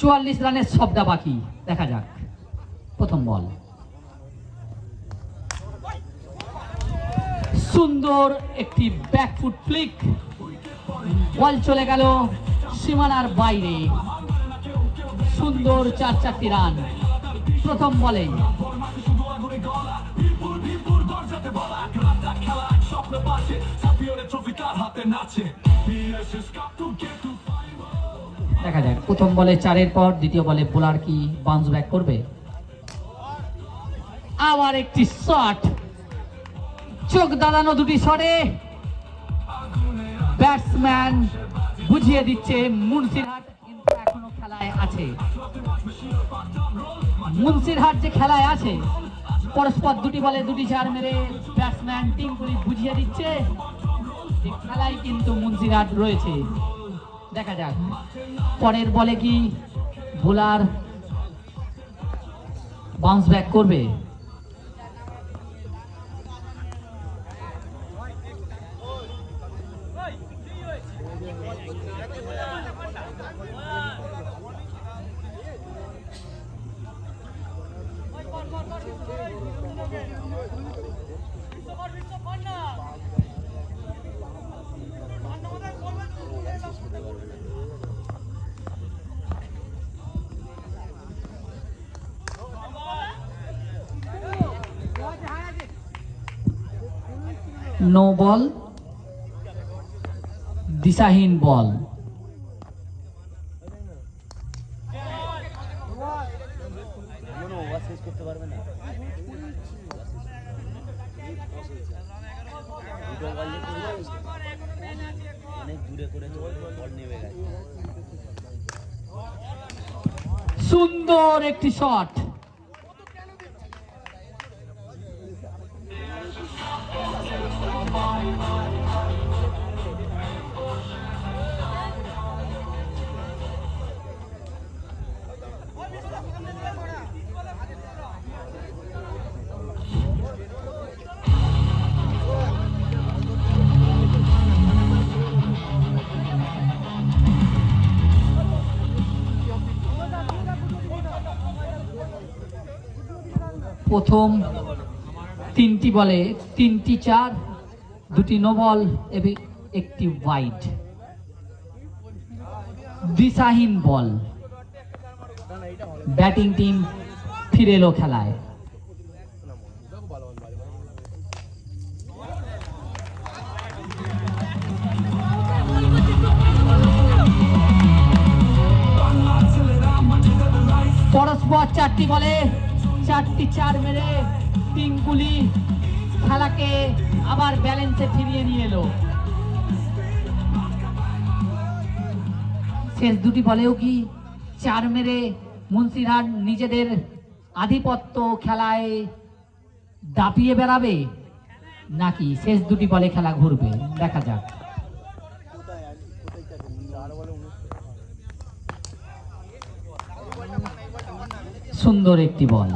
44 রানের শব্দা বাকি। দেখা যাক প্রথম বল। সুন্দর একটি ব্যাকফুট ফ্লিক, বল চলে গেল সীমানার বাইরে। সুন্দর 4-4টি রান প্রথম বলে। দেখা যাক প্রথম বলে 4-এর পর দ্বিতীয় বলে বোলার কি বাউন্স ব্যাক করবে। আবার একটি শট, চোখ দাঁড়ানো দুটি শটে ব্যাটসম্যান বুঝিয়ে দিচ্ছে মুন্সিরহাট কিন্তু এখনো খেলায় আছে। মুন্সিরহাট যে খেলায় আছে, পরস্পর দুটি বলে দুটি চার মেরে ব্যাটসম্যান টিঙ্কুরি বুঝিয়ে দিচ্ছে খেলায় কিন্তু মুন্সিরহাট রয়েছে। দেখা যাক পরের বলে কি বোলার বাউন্স ব্যাক করবে। নো বল, দিশাহীন বল। সুন্দর একটি শট, প্রথম 3টি বলে 3টি 4, 2টি নো বল এবং একটি ওয়াইড। দিশাহীন বল, ব্যাটিং টিম ফিরে এলো খেলায়। পরস্পর 4টি বলে 4টি 4 মেরে টিঙ্কুলি খেলাকে আবার ব্যালেন্সে ফিরিয়ে নিয়ে এলো। শেষ দুটি বলেও কি 4 মেরে মুন্সিরহাট নিজেদের আধিপত্য খেলায় দাপিয়ে বেড়াবে নাকি শেষ দুটি বলে খেলা ঘুরবে। দেখা যাক। সুন্দর একটি বল।